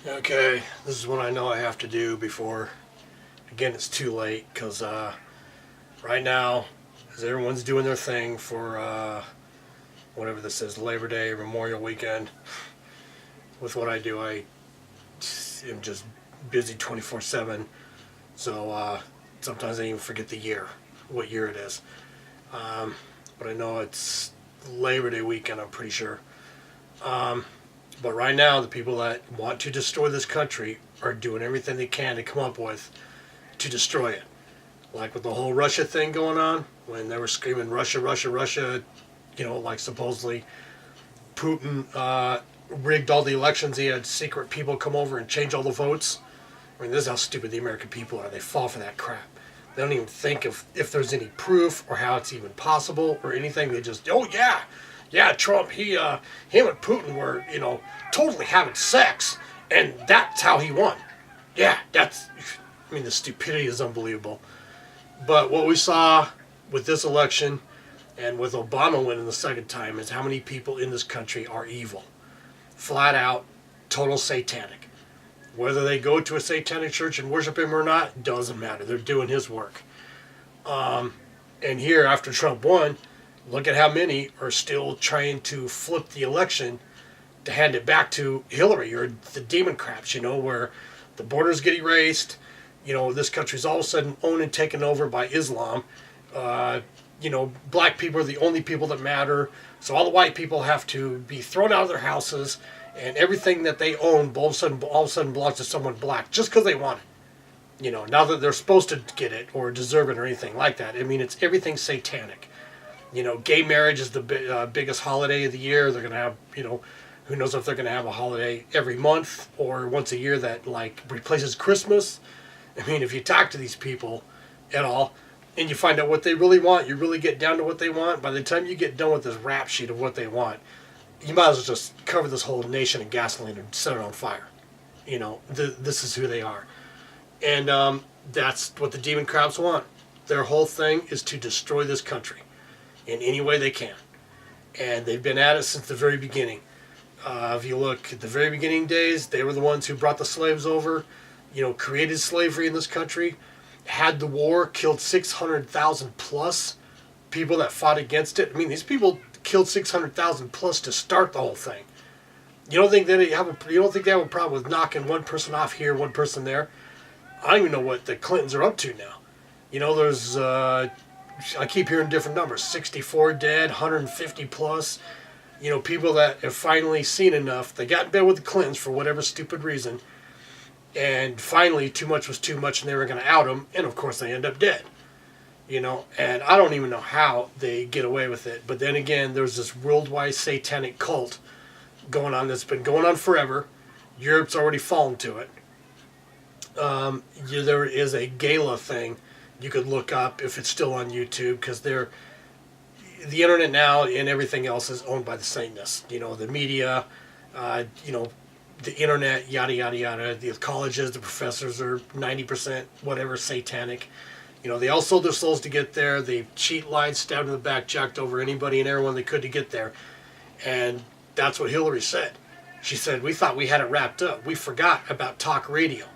Okay, this is what I know I have to do before, again, it's too late, because right now, as everyone's doing their thing for whatever this is, Labor Day, Memorial Weekend, with what I do, I am just busy 24/7, so sometimes I even forget the year, what year it is. But I know it's Labor Day weekend, I'm pretty sure. But right now, the people that want to destroy this country are doing everything they can to come up with to destroy it. Like with the whole Russia thing going on, when they were screaming Russia, Russia, Russia, like supposedly Putin rigged all the elections. He had secret people come over and change all the votes. I mean, this is how stupid the American people are. They fall for that crap. They don't even think if there's any proof or how it's even possible or anything. They just, oh yeah, Trump, him and Putin were, totally having sex, and that's how he won. Yeah, the stupidity is unbelievable. But what we saw with this election and with Obama winning the second time is how many people in this country are evil. Flat out, total satanic. Whether they go to a satanic church and worship him or not, doesn't matter. They're doing his work. And here, after Trump won, look at how many are still trying to flip the election to hand it back to Hillary or the Democrats, where the borders get erased. This country's all of a sudden owned and taken over by Islam. Black people are the only people that matter. So all the white people have to be thrown out of their houses, and everything that they own all of a sudden belongs to someone black just because they want it. Now that they're supposed to get it or deserve it or anything like that. I mean, it's everything satanic. Gay marriage is the biggest holiday of the year. They're going to have, who knows if they're going to have a holiday every month or once a year that, replaces Christmas. I mean, if you talk to these people at all and you find out what they really want, you really get down to what they want, by the time you get done with this rap sheet of what they want, you might as well just cover this whole nation in gasoline and set it on fire. This is who they are. And that's what the Democrats want. Their whole thing is to destroy this country in any way they can. And they've been at it since the very beginning. If you look at the very beginning days, they were the ones who brought the slaves over, created slavery in this country, had the war, killed 600,000 plus people that fought against it. I mean, these people killed 600,000 plus to start the whole thing. You don't think they have a problem with knocking one person off here, one person there? I don't even know what the Clintons are up to now. There's I keep hearing different numbers, 64 dead, 150 plus. People that have finally seen enough. They got in bed with the Clintons for whatever stupid reason. And finally, too much was too much and they were going to out them. And of course, they end up dead. And I don't even know how they get away with it. But then again, there's this worldwide satanic cult going on that's been going on forever. Europe's already fallen to it. There is a gala thing you could look up if it's still on YouTube, because the internet now and everything else is owned by the Satanists. The media, the internet, yada, yada, yada. The colleges, the professors are 90% whatever satanic. They all sold their souls to get there. They cheat, lied, stabbed in the back, jacked over anybody and everyone they could to get there. And that's what Hillary said. She said, we thought we had it wrapped up. We forgot about talk radio.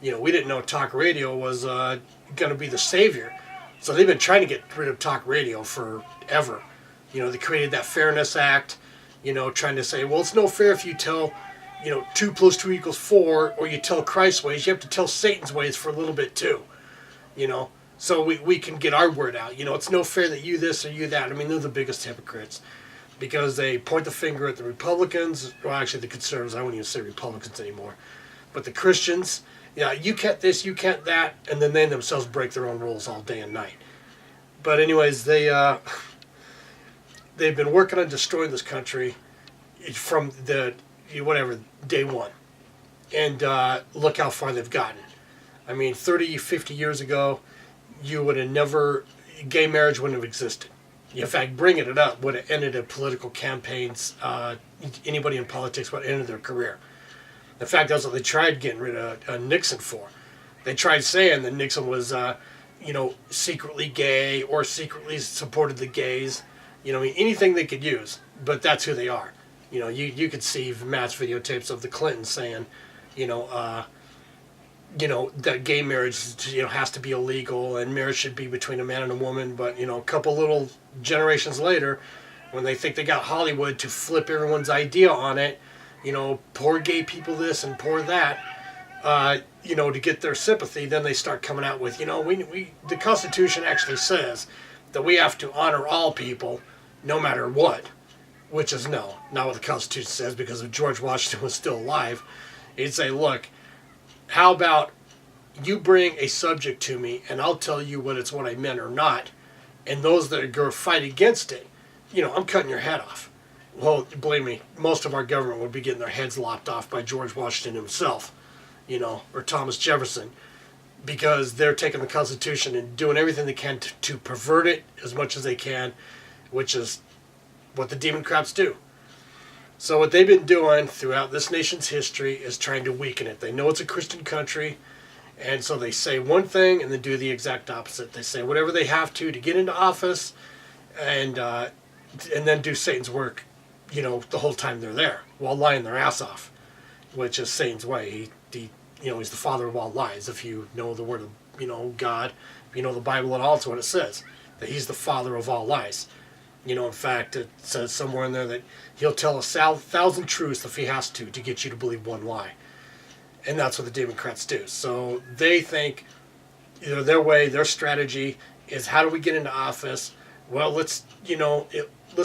We didn't know talk radio was going to be the savior. So they've been trying to get rid of talk radio forever. They created that Fairness Act, trying to say, well, it's no fair if you tell, 2 + 2 = 4, or you tell Christ's ways. You have to tell Satan's ways for a little bit too, so we can get our word out. It's no fair that you this or you that. I mean, they're the biggest hypocrites because they point the finger at the Republicans, well, actually the conservatives. I wouldn't even say Republicans anymore, but the Christians. Yeah, you can't this, you can't that, and then they themselves break their own rules all day and night. But anyways, they've been working on destroying this country from day one. And look how far they've gotten. I mean, 30, 50 years ago, gay marriage wouldn't have existed. In fact, bringing it up would have ended political campaigns. Anybody in politics would have ended their career. In fact, that's what they tried getting rid of Nixon for. They tried saying that Nixon was, secretly gay or secretly supported the gays. Anything they could use. But that's who they are. You could see mass videotapes of the Clintons saying, that gay marriage, has to be illegal and marriage should be between a man and a woman. But, a couple little generations later, when they think they got Hollywood to flip everyone's idea on it, poor gay people this and poor that, to get their sympathy, then they start coming out with, the Constitution actually says that we have to honor all people no matter what, which is no, not what the Constitution says, because if George Washington was still alive, he'd say, look, how about you bring a subject to me and I'll tell you what I meant or not, and those that are going to fight against it, I'm cutting your head off. Well, believe me, most of our government would be getting their heads lopped off by George Washington himself, or Thomas Jefferson, because they're taking the Constitution and doing everything they can to pervert it as much as they can, which is what the Democrats do. So what they've been doing throughout this nation's history is trying to weaken it. They know it's a Christian country, and so they say one thing and then do the exact opposite. They say whatever they have to get into office, and then do Satan's work, the whole time they're there, while lying their ass off, which is Satan's way. He's the father of all lies. If you know the word of, God, if you know the Bible at all, it's what it says, that he's the father of all lies. In fact, it says somewhere in there that he'll tell 1,000 truths if he has to get you to believe one lie. And that's what the Democrats do. So they think, their way, their strategy is, how do we get into office? Well, let's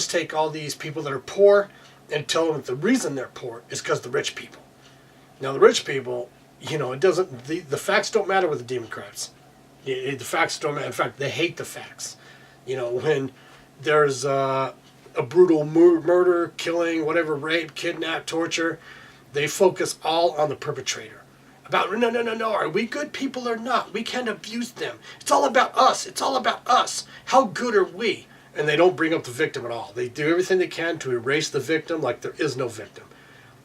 take all these people that are poor and tell them that the reason they're poor is because the rich people. Now, the rich people, it doesn't, the facts don't matter with the Democrats. The facts don't matter. In fact, they hate the facts. When there's a brutal murder, killing, whatever, rape, kidnap, torture, they focus all on the perpetrator. About, no, are we good people or not? We can't abuse them. It's all about us. It's all about us. How good are we? And they don't bring up the victim at all. They do everything they can to erase the victim like there is no victim.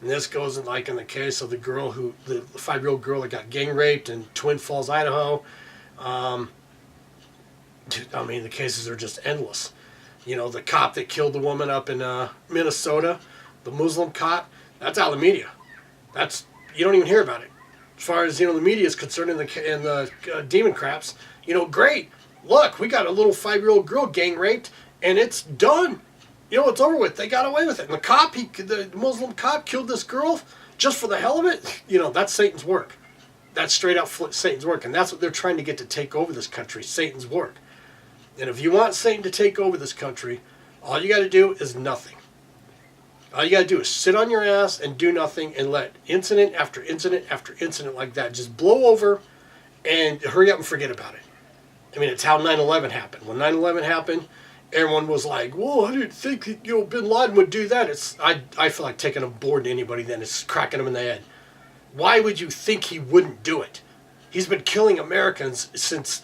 And this goes in the case of the 5-year-old girl that got gang raped in Twin Falls, Idaho. The cases are just endless. The cop that killed the woman up in Minnesota, the Muslim cop, that's out of the media. You don't even hear about it. As far as, the media is concerned in the Democrats, great. Look, we got a little 5-year-old girl gang raped, and it's done. It's over with. They got away with it. And the Muslim cop killed this girl just for the hell of it. That's Satan's work. That's straight out Satan's work. And that's what they're trying to get to take over this country, Satan's work. And if you want Satan to take over this country, all you got to do is nothing. All you got to do is sit on your ass and do nothing and let incident after incident after incident like that just blow over and hurry up and forget about it. It's how 9/11 happened. When 9/11 happened, everyone was like, whoa, I didn't think bin Laden would do that. I feel like taking a board to anybody then. It's cracking them in the head. Why would you think he wouldn't do it? He's been killing Americans since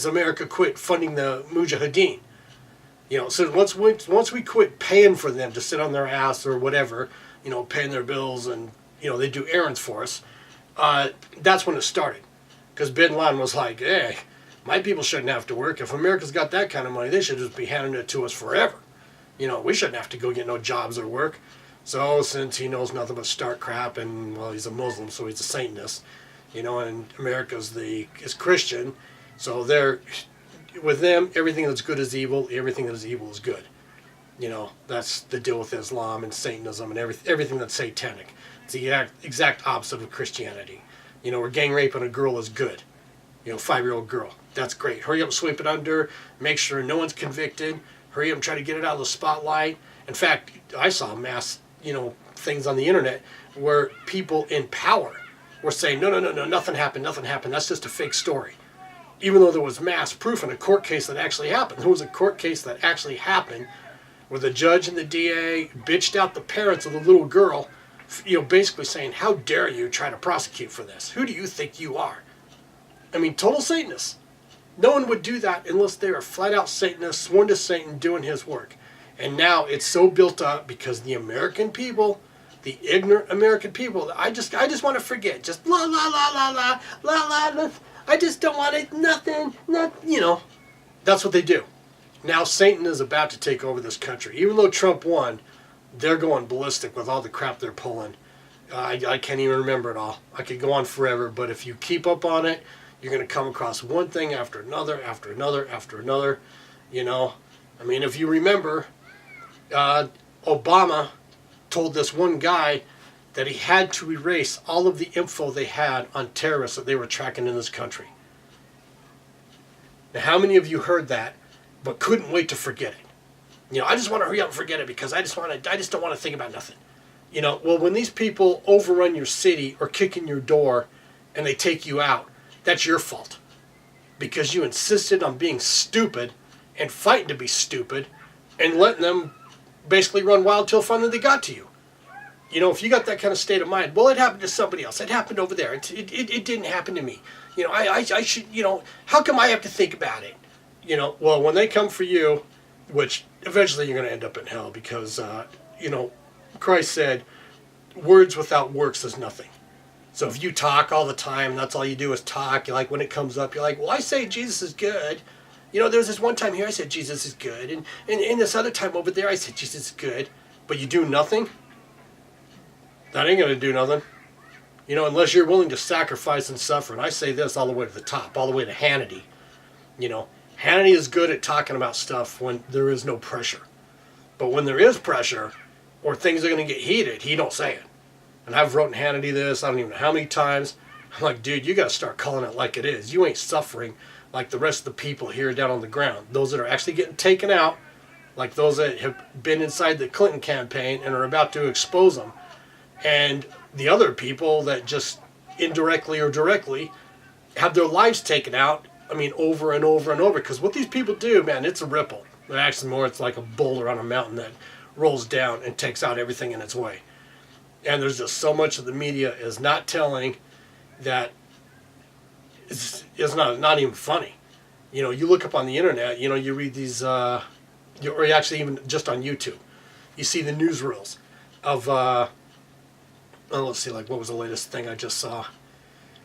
America quit funding the Mujahideen. So once we quit paying for them to sit on their ass or whatever, paying their bills and, they do errands for us, that's when it started. Because bin Laden was like, hey, my people shouldn't have to work. If America's got that kind of money, they should just be handing it to us forever. We shouldn't have to go get no jobs or work. So since he knows nothing but stark crap, and, well, he's a Muslim, so he's a Satanist, and America's is Christian, so with them, everything that's good is evil, everything that is evil is good. That's the deal with Islam and Satanism and everything that's satanic. It's the exact opposite of Christianity. Where gang raping a girl is good. 5-year-old girl. That's great. Hurry up, sweep it under, make sure no one's convicted, hurry up and try to get it out of the spotlight. In fact, I saw mass, things on the internet where people in power were saying, no, nothing happened, that's just a fake story. Even though there was mass proof in a court case that actually happened. There was a court case that actually happened where the judge and the DA bitched out the parents of the little girl, basically saying, how dare you try to prosecute for this? Who do you think you are? Total Satanists. No one would do that unless they are flat out Satanists, sworn to Satan, doing his work. And now it's so built up because the American people, the ignorant American people, I just want to forget. Just la la la la la la la. I just don't want it. Nothing. That's what they do. Now Satan is about to take over this country. Even though Trump won, they're going ballistic with all the crap they're pulling. I can't even remember it all. I could go on forever, but if you keep up on it, you're going to come across one thing after another, after another, after another. You know, I mean, if you remember, Obama told this one guy that he had to erase all of the info they had on terrorists that they were tracking in this country. Now, how many of you heard that, but couldn't wait to forget it? You know, I just want to hurry up and forget it because I just don't want to think about nothing. You know, well, when these people overrun your city or kick in your door and they take you out, that's your fault. Because you insisted on being stupid and fighting to be stupid and letting them basically run wild till finally they got to you. You know, if you got that kind of state of mind, well, it happened to somebody else. It happened over there. It didn't happen to me. You know, I should, you know, how come I have to think about it? You know, well, when they come for you, which eventually you're going to end up in hell because, you know, Christ said, words without works is nothing. So if you talk all the time, that's all you do is talk. You're like, when it comes up, you're like, well, I say Jesus is good. You know, there's this one time here I said Jesus is good. And this other time over there I said Jesus is good. But you do nothing? That ain't going to do nothing. You know, unless you're willing to sacrifice and suffer. And I say this all the way to the top, all the way to Hannity. You know, Hannity is good at talking about stuff when there is no pressure. But when there is pressure, or things are going to get heated, he don't say it. And I've wrote in Hannity this, I don't even know how many times. I'm like, dude, you got to start calling it like it is. You ain't suffering like the rest of the people here down on the ground. Those that are actually getting taken out, like those that have been inside the Clinton campaign and are about to expose them. And the other people that just indirectly or directly have their lives taken out, I mean, over and over and over. Because what these people do, man, it's a ripple. But actually more, it's like a boulder on a mountain that rolls down and takes out everything in its way. And there's just so much of the media is not telling that it's not even funny. You know, you look up on the internet, you know, you read these, or actually even just on YouTube, you see the newsreels of, let's see, like what was the latest thing I just saw?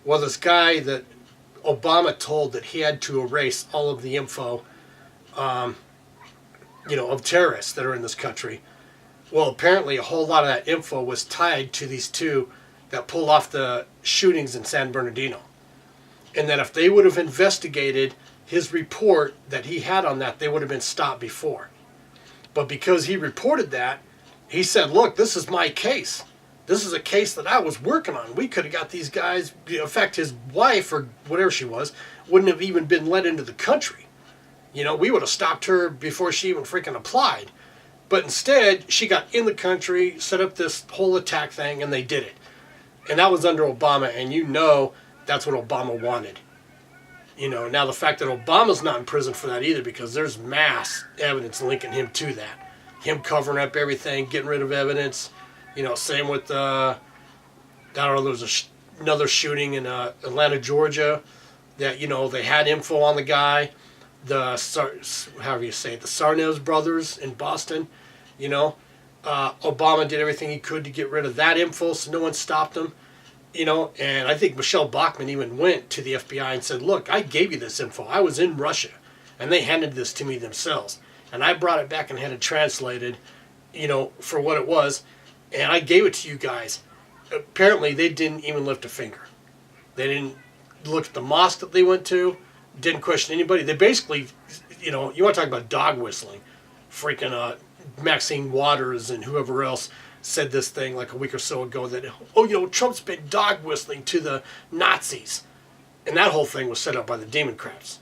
Well, this guy that Obama told that he had to erase all of the info, you know, of terrorists that are in this country. Well, apparently a whole lot of that info was tied to these two that pulled off the shootings in San Bernardino. And that if they would have investigated his report that he had on that, they would have been stopped before. But because he reported that, he said, look, this is my case. This is a case that I was working on. We could have got these guys, in fact, his wife or whatever she was, wouldn't have even been let into the country. You know, we would have stopped her before she even freaking applied. But instead, she got in the country, set up this whole attack thing, and they did it. And that was under Obama, and you know that's what Obama wanted. You know, now the fact that Obama's not in prison for that either, because there's mass evidence linking him to that. Him covering up everything, getting rid of evidence. You know, same with, I don't know, there was another shooting in Atlanta, Georgia, that, you know, they had info on the guy. However you say it, the Sarnez brothers in Boston, you know. Obama did everything he could to get rid of that info, so no one stopped him. You know, and I think Michelle Bachmann even went to the FBI and said, look, I gave you this info. I was in Russia, and they handed this to me themselves. And I brought it back and had it translated, you know, for what it was. And I gave it to you guys. Apparently, they didn't even lift a finger. They didn't look at the mosque that they went to. Didn't question anybody. They basically, you know, you want to talk about dog whistling. Freaking Maxine Waters and whoever else said this thing like a week or so ago that, oh, you know, Trump's been dog whistling to the Nazis. And that whole thing was set up by the Democrats.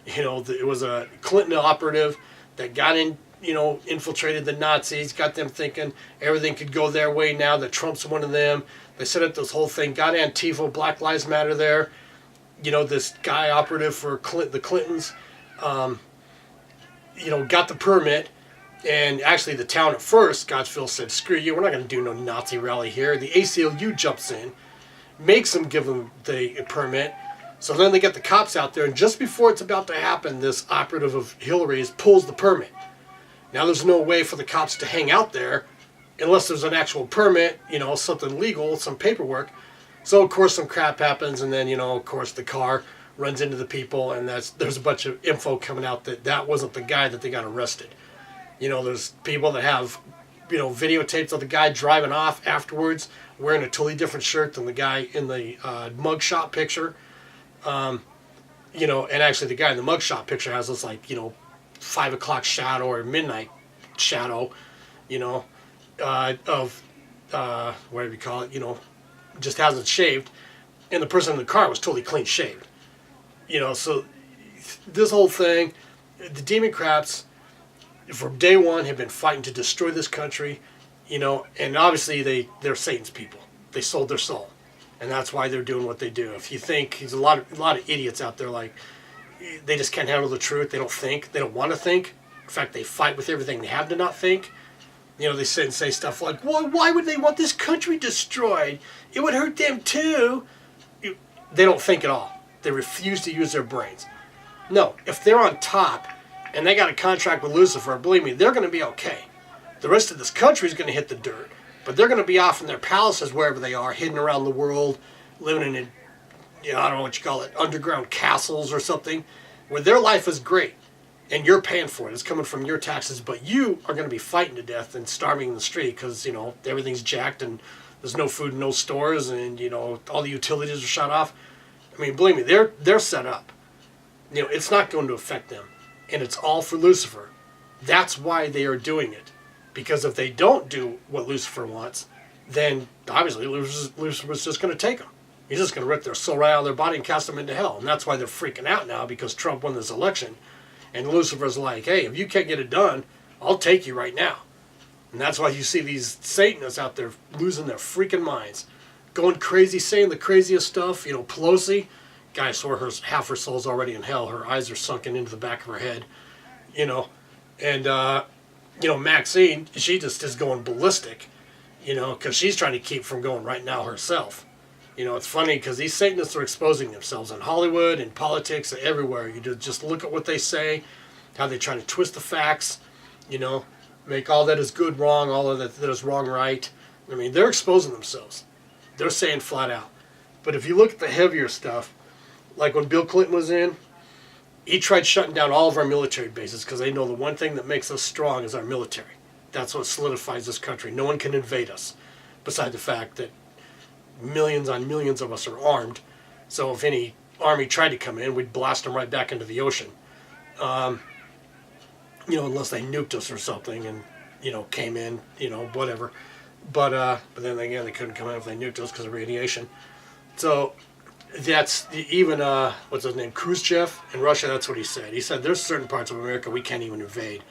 You know, it was a Clinton operative that got in, you know, infiltrated the Nazis, got them thinking everything could go their way now, that Trump's one of them. They set up this whole thing, got Antifa, Black Lives Matter there. You know, this guy operative for the Clintons, you know, got the permit. And actually the town at first, Scottsville, said, screw you, we're not going to do no Nazi rally here. The ACLU jumps in, makes them give them the permit. So then they get the cops out there, and just before it's about to happen, this operative of Hillary's pulls the permit. Now there's no way for the cops to hang out there unless there's an actual permit, you know, something legal, some paperwork. So of course some crap happens, and then, you know, of course the car runs into the people, and there's a bunch of info coming out that wasn't the guy that they got arrested. You know, there's people that have videotapes of the guy driving off afterwards wearing a totally different shirt than the guy in the mugshot picture. And actually the guy in the mugshot picture has this 5 o'clock shadow or midnight shadow, of whatever you call it, just hasn't shaved. And the person in the car was totally clean shaved. So this whole thing, the Democrats, from day one, have been fighting to destroy this country, and obviously they're Satan's people. They sold their soul, and that's why they're doing what they do. If you think there's a lot of idiots out there, they just can't handle the truth. They don't think. They don't want to think. In fact, they fight with everything they have to not think. They sit and say stuff like, well, why would they want this country destroyed? It would hurt them too. They don't think at all. They refuse to use their brains. No, if they're on top and they got a contract with Lucifer, believe me, they're going to be okay. The rest of this country is going to hit the dirt, but they're going to be off in their palaces wherever they are, hidden around the world, living in, I don't know what you call it, underground castles or something, where their life is great. And you're paying for it. It's coming from your taxes, but you are going to be fighting to death and starving in the street because, everything's jacked and there's no food in no stores and, all the utilities are shut off. I mean, believe me, they're set up. It's not going to affect them. And it's all for Lucifer. That's why they are doing it. Because if they don't do what Lucifer wants, then obviously Lucifer's just going to take them. He's just going to rip their soul right out of their body and cast them into hell. And that's why they're freaking out now because Trump won this election. And Lucifer's like, hey, if you can't get it done, I'll take you right now. And that's why you see these Satanists out there losing their freaking minds. Going crazy, saying the craziest stuff. Pelosi, guy swore half her soul's already in hell. Her eyes are sunken into the back of her head. And, Maxine, she just is going ballistic, because she's trying to keep from going right now herself. It's funny because these Satanists are exposing themselves in Hollywood, in politics, everywhere. You just look at what they say, how they try to twist the facts, make all that is good wrong, all of that is wrong right. I mean, they're exposing themselves. They're saying flat out. But if you look at the heavier stuff, like when Bill Clinton was in, he tried shutting down all of our military bases because they know the one thing that makes us strong is our military. That's what solidifies this country. No one can invade us, besides the fact that millions on millions of us are armed. So if any army tried to come in, we'd blast them right back into the ocean. Unless they nuked us or something and, came in, whatever. But then again, they couldn't come in if they nuked us because of radiation. So that's even, what's his name, Khrushchev in Russia, that's what he said. He said there's certain parts of America we can't even invade.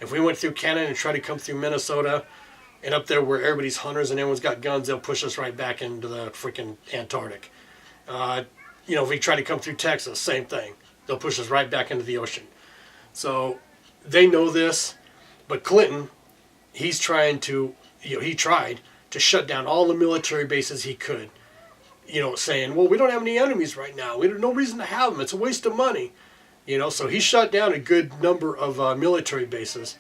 If we went through Canada and tried to come through Minnesota and up there where everybody's hunters and everyone's got guns, they'll push us right back into the freaking Antarctic. If we try to come through Texas, same thing. They'll push us right back into the ocean. So they know this, but Clinton, he tried to shut down all the military bases he could. Saying, well, we don't have any enemies right now. We have no reason to have them. It's a waste of money. So he shut down a good number of military bases.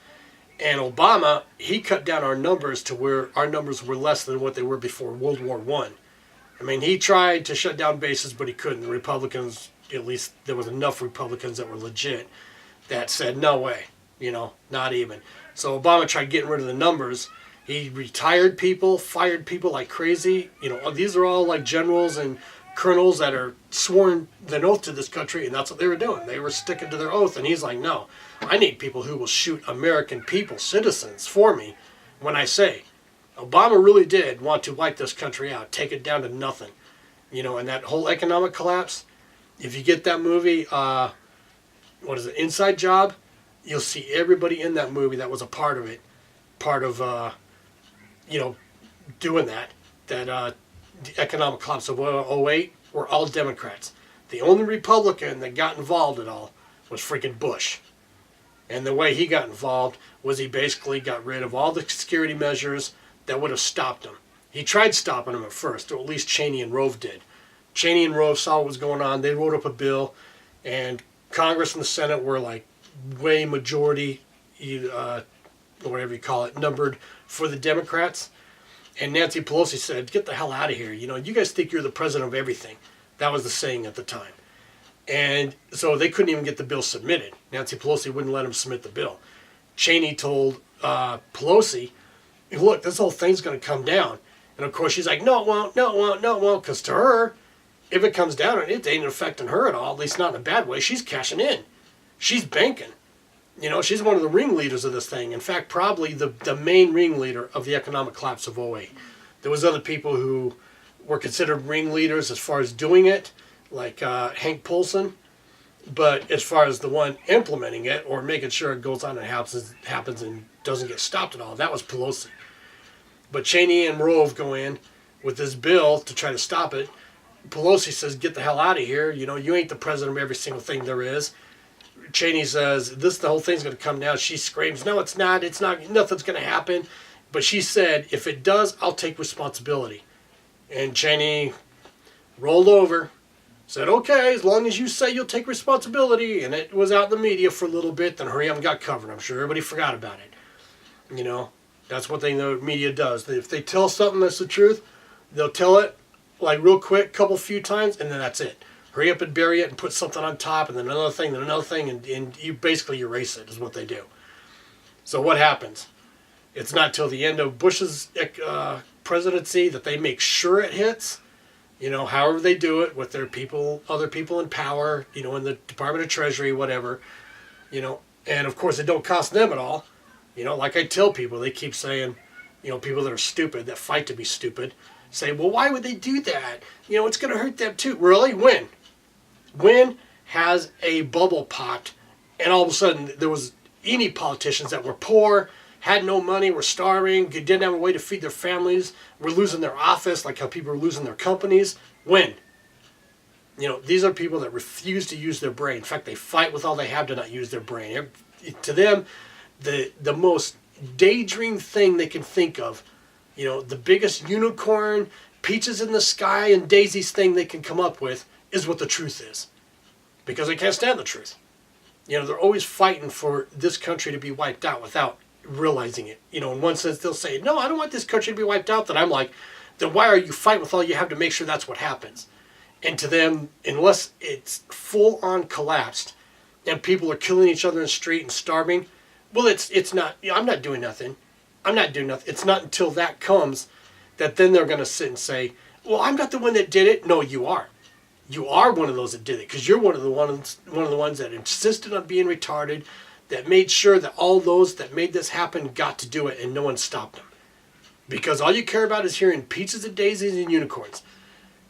And Obama, he cut down our numbers to where our numbers were less than what they were before World War I. I mean, he tried to shut down bases, but he couldn't. The Republicans, at least there was enough Republicans that were legit that said, no way, not even. So Obama tried getting rid of the numbers. He retired people, fired people like crazy. These are all like generals and colonels that are sworn an oath to this country, and that's what they were doing. They were sticking to their oath, and he's like, no, I need people who will shoot American people, citizens, for me when I say. Obama really did want to wipe this country out, take it down to nothing. And that whole economic collapse, if you get that movie, Inside Job, you'll see everybody in that movie that was a part of it, doing that. The economic collapse of 2008 were all Democrats. The only Republican that got involved at all was freaking Bush. And the way he got involved was he basically got rid of all the security measures that would have stopped him. He tried stopping him at first, or at least Cheney and Rove did. Cheney and Rove saw what was going on. They wrote up a bill, and Congress and the Senate were like way majority, whatever you call it, numbered for the Democrats. And Nancy Pelosi said, get the hell out of here. You guys think you're the president of everything. That was the saying at the time. And so they couldn't even get the bill submitted. Nancy Pelosi wouldn't let him submit the bill. Cheney told Pelosi, look, this whole thing's going to come down. And of course she's like, no, it won't, no, it won't, no, it won't. Because to her, if it comes down, it ain't affecting her at all, at least not in a bad way. She's cashing in. She's banking. She's one of the ringleaders of this thing. In fact, probably the main ringleader of the economic collapse of '08. There was other people who were considered ringleaders as far as doing it, like Hank Paulson. But as far as the one implementing it or making sure it goes on and happens and doesn't get stopped at all, that was Pelosi. But Cheney and Rove go in with this bill to try to stop it. Pelosi says, get the hell out of here. You ain't the president of every single thing there is. Cheney says, the whole thing's going to come down. She screams, no, it's not. It's not. Nothing's going to happen. But she said, if it does, I'll take responsibility. And Cheney rolled over, said, okay, as long as you say you'll take responsibility. And it was out in the media for a little bit. Then hurry up and got covered. I'm sure everybody forgot about it. That's what the media does. If they tell something that's the truth, they'll tell it like real quick, few times, and then that's it. Hurry up and bury it and put something on top, and then another thing, and you basically erase it is what they do. So what happens? It's not till the end of Bush's presidency that they make sure it hits. However they do it with their people, other people in power, in the Department of Treasury, whatever. And of course it don't cost them at all. Like I tell people, they keep saying, people that are stupid, that fight to be stupid, say, well, why would they do that? It's going to hurt them too. Really? When? When has a bubble popped and all of a sudden there was any politicians that were poor, had no money, were starving, didn't have a way to feed their families, were losing their office, like how people were losing their companies? When? These are people that refuse to use their brain. In fact, they fight with all they have to not use their brain. To them, the most daydream thing they can think of, the biggest unicorn, peaches in the sky, and daisies thing they can come up with is what the truth is. Because they can't stand the truth. They're always fighting for this country to be wiped out without realizing it. In one sense, they'll say, no, I don't want this country to be wiped out. Then I'm like, then why are you fighting with all you have to make sure that's what happens? And to them, unless it's full-on collapsed and people are killing each other in the street and starving, well, it's not, I'm not doing nothing. I'm not doing nothing. It's not until that comes that then they're going to sit and say, well, I'm not the one that did it. No, you are. You are one of those that did it because you're one of the ones that insisted on being retarded, that made sure that all those that made this happen got to do it and no one stopped them. Because all you care about is hearing peaches and daisies and unicorns.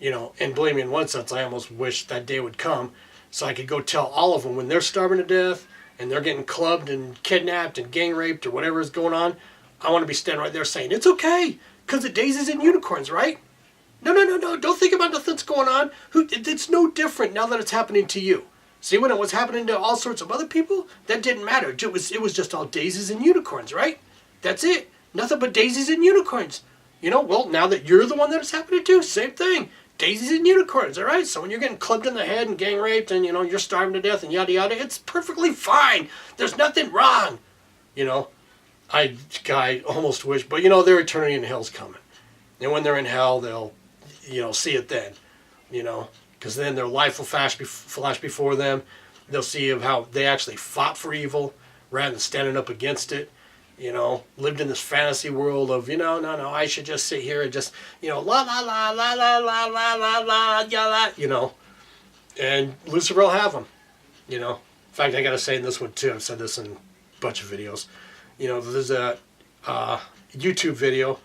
And believe me, in one sense, I almost wish that day would come so I could go tell all of them when they're starving to death and they're getting clubbed and kidnapped and gang raped or whatever is going on. I want to be standing right there saying, it's okay, because of daisies and unicorns, right? No, don't think about nothing that's going on. It's no different now that it's happening to you. See, when it was happening to all sorts of other people, that didn't matter. It was just all daisies and unicorns, right? That's it. Nothing but daisies and unicorns. Well, now that you're the one that it's happening to, same thing. Daisies and unicorns, all right? So when you're getting clubbed in the head and gang raped and, you're starving to death and yada yada, it's perfectly fine. There's nothing wrong. I almost wish, but their eternity in hell's coming. And when they're in hell, they'll, see it then, because then their life will flash before them. They'll see of how they actually fought for evil rather than standing up against it. Lived in this fantasy world of, no, I should just sit here and just, la, la, la, la, la, la, la, la, la, la, and Lucifer will have them, In fact, I got to say in this one too, I've said this in a bunch of videos, there's a YouTube video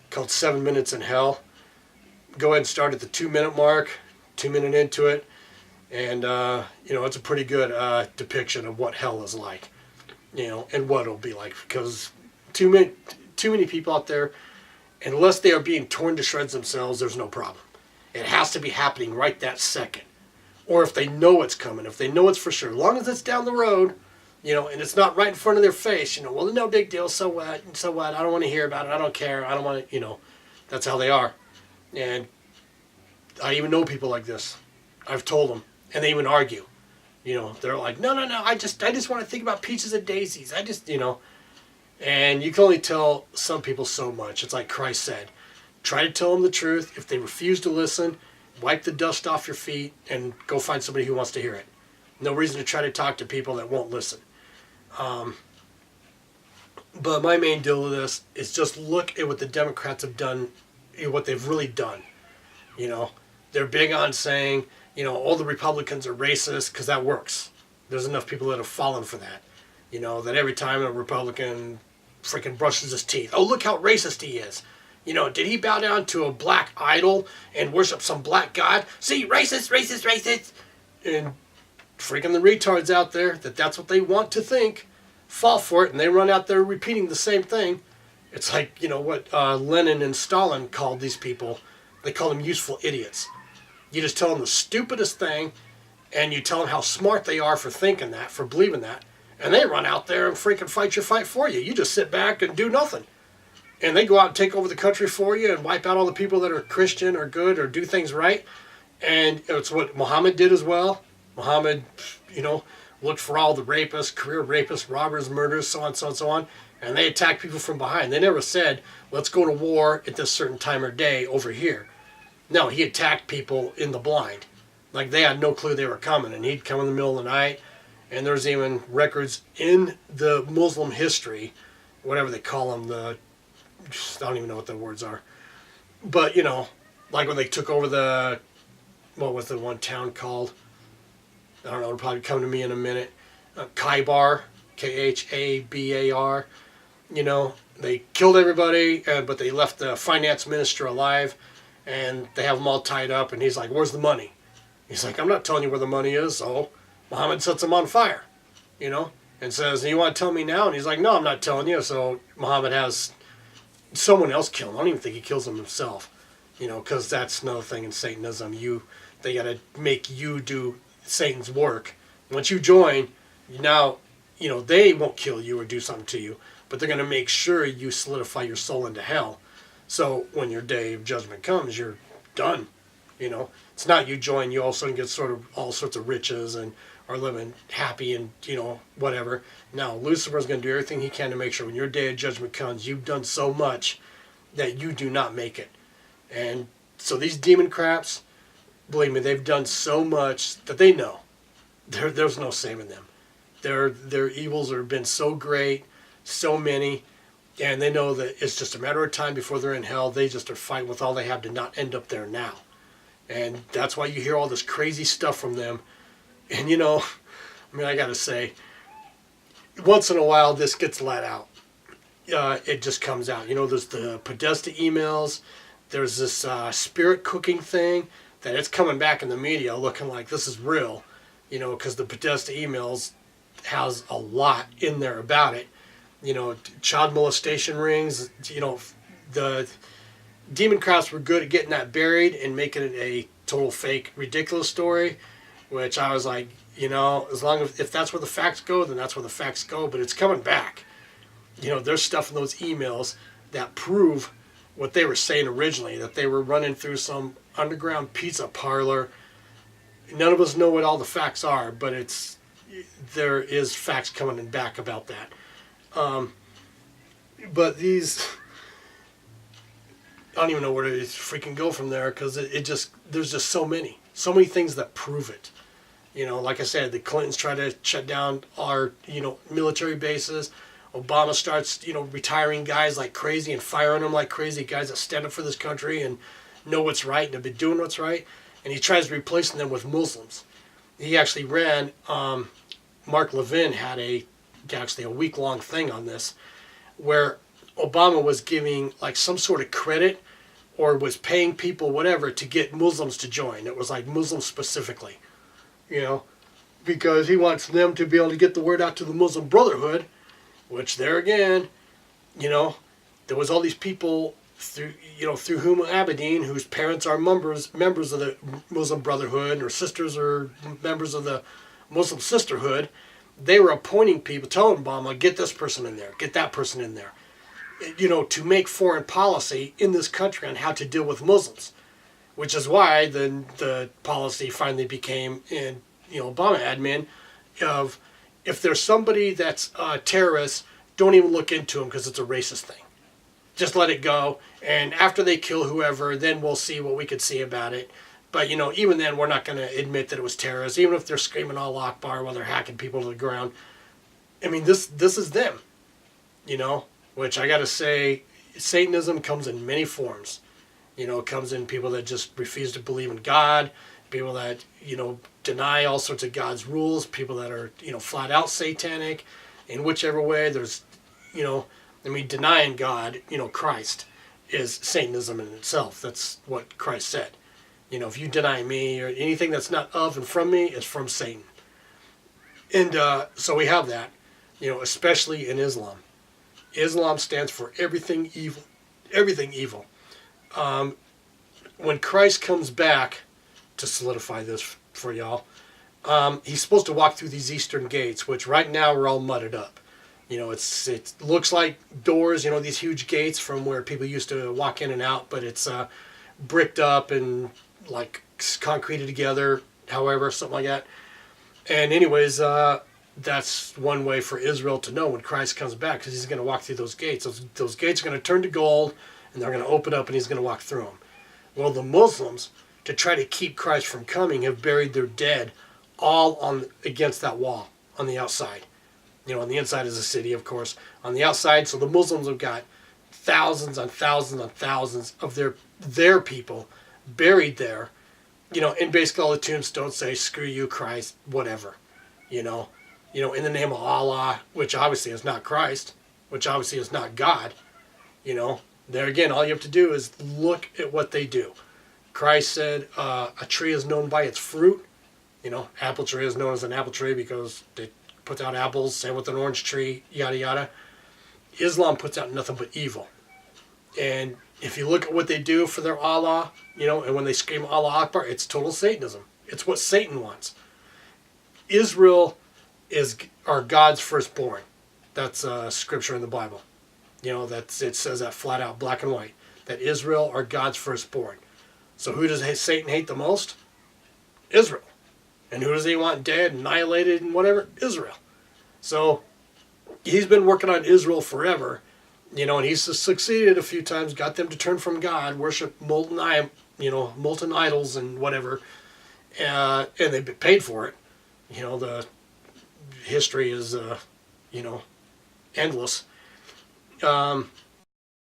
called 7 Minutes in Hell. Go ahead and start at the 2-minute mark, 2 minutes into it, and, it's a pretty good depiction of what hell is like. And what it'll be like, because too many people out there, unless they are being torn to shreds themselves, there's no problem. It has to be happening right that second. Or if they know it's coming, if they know it's for sure, as long as it's down the road, and it's not right in front of their face, well, no big deal, so what, I don't want to hear about it, I don't care, I don't want to, that's how they are. And I even know people like this. I've told them, and they even argue. They're like, no, I just want to think about peaches and daisies. And you can only tell some people so much. It's like Christ said, try to tell them the truth. If they refuse to listen, wipe the dust off your feet and go find somebody who wants to hear it. No reason to try to talk to people that won't listen. But my main deal with this is just look at what the Democrats have done, what they've really done. You know, they're big on saying, all the Republicans are racist because that works. There's enough people that have fallen for that. That every time a Republican freaking brushes his teeth, oh, look how racist he is. Did he bow down to a black idol and worship some black god? See, racist, racist, racist. And freaking the retards out there that's what they want to think fall for it, and they run out there repeating the same thing. It's like, what Lenin and Stalin called these people. They call them useful idiots. You just tell them the stupidest thing, and you tell them how smart they are for thinking that, for believing that, and they run out there and freaking fight your fight for you. You just sit back and do nothing. And they go out and take over the country for you and wipe out all the people that are Christian or good or do things right. And it's what Muhammad did as well. Muhammad, looked for all the rapists, career rapists, robbers, murderers, so on, so on, so on. And they attacked people from behind. They never said, let's go to war at this certain time or day over here. No, he attacked people in the blind. Like they had no clue they were coming. And he'd come in the middle of the night. And there's even records in the Muslim history, whatever they call them, I don't even know what the words are. But, like when they took over what was the one town called? I don't know, it'll probably come to me in a minute. Khaybar, Khabar. They killed everybody, but they left the finance minister alive, and they have them all tied up, and he's like, where's the money? He's like, I'm not telling you where the money is. So Muhammad sets them on fire, and says, you want to tell me now? And he's like, no, I'm not telling you. So Muhammad has someone else kill him. I don't even think he kills him himself, because that's another thing in Satanism. They got to make you do Satan's work. Once you join, now, they won't kill you or do something to you, but they're going to make sure you solidify your soul into hell. So when your day of judgment comes, you're done. It's not you join, you all of a sudden get sort of all sorts of riches and are living happy and, whatever. Now, Lucifer's going to do everything he can to make sure when your day of judgment comes, you've done so much that you do not make it. And so these demon craps, believe me, they've done so much that they know there's no saving them. Their evils have been so great, so many, and they know that it's just a matter of time before they're in hell. They just are fighting with all they have to not end up there now. And that's why you hear all this crazy stuff from them. And I gotta say, once in a while this gets let out. It just comes out. There's the Podesta emails. There's this spirit cooking thing that it's coming back in the media looking like this is real. Because the Podesta emails has a lot in there about it. Child molestation rings. The demon crafts were good at getting that buried and making it a total fake, ridiculous story, which I was like, as long as, if that's where the facts go, then that's where the facts go, but it's coming back. There's stuff in those emails that prove what they were saying originally, that they were running through some underground pizza parlor. None of us know what all the facts are, but there is facts coming back about that. But these, I don't even know where to freaking go from there, because there's just so many things that prove it. Like I said, the Clintons try to shut down our, military bases. Obama starts, retiring guys like crazy and firing them like crazy, guys that stand up for this country and know what's right and have been doing what's right. And he tries replacing them with Muslims. He actually ran, Mark Levin had a week-long thing on this, where Obama was giving like some sort of credit or was paying people whatever to get Muslims to join. It was like Muslims specifically, because he wants them to be able to get the word out to the Muslim Brotherhood, which there again, there was all these people through whom Abedin, whose parents are members of the Muslim Brotherhood, or sisters or members of the Muslim Sisterhood. They were appointing people, telling Obama, get this person in there, get that person in there, to make foreign policy in this country on how to deal with Muslims, which is why the policy finally became, in Obama admin, of if there's somebody that's a terrorist, don't even look into them because it's a racist thing. Just let it go, and after they kill whoever, then we'll see what we could see about it. But, even then, we're not going to admit that it was terrorists, even if they're screaming Allah Akbar while they're hacking people to the ground. I mean, this is them, which I got to say, Satanism comes in many forms. You know, it comes in people that just refuse to believe in God, people that, you know, deny all sorts of God's rules, people that are, you know, flat out satanic. In whichever way, there's, you know, I mean, denying God, you know, Christ is Satanism in itself. That's what Christ said. You know, if you deny me or anything that's not of and from me is from Satan. And so we have that, you know, especially in Islam. Islam stands for everything evil. Everything evil. When Christ comes back, to solidify this for y'all, he's supposed to walk through these eastern gates, which right now are all mudded up. You know, it looks like doors, you know, these huge gates from where people used to walk in and out, but it's bricked up and like concreted together, however, something like that. And anyways, that's one way for Israel to know when Christ comes back, because he's going to walk through those gates. Those gates are going to turn to gold, and they're going to open up, and he's going to walk through them. Well, the Muslims, to try to keep Christ from coming, have buried their dead all on against that wall on the outside. You know, on the inside is a city, of course. On the outside, so the Muslims have got thousands and thousands and thousands of their people buried there. You know, and basically all the tombstones say, "Screw you, Christ," whatever. You know, in the name of Allah, which obviously is not Christ, which obviously is not God. You know, there again, all you have to do is look at what they do. Christ said, "A tree is known by its fruit." You know, apple tree is known as an apple tree because they put out apples. Same with an orange tree, yada yada. Islam puts out nothing but evil. And if you look at what they do for their Allah, you know, and when they scream Allah Akbar, it's total Satanism. It's what Satan wants. Israel are God's firstborn. That's scripture in the Bible. You know, it says that flat out, black and white, that Israel are God's firstborn. So who does Satan hate the most? Israel. And who does he want dead, annihilated, and whatever? Israel. So he's been working on Israel forever, you know, and he's succeeded a few times, got them to turn from God, worship molten idols and whatever, and they've been paid for it. You know, the history is, you know, endless.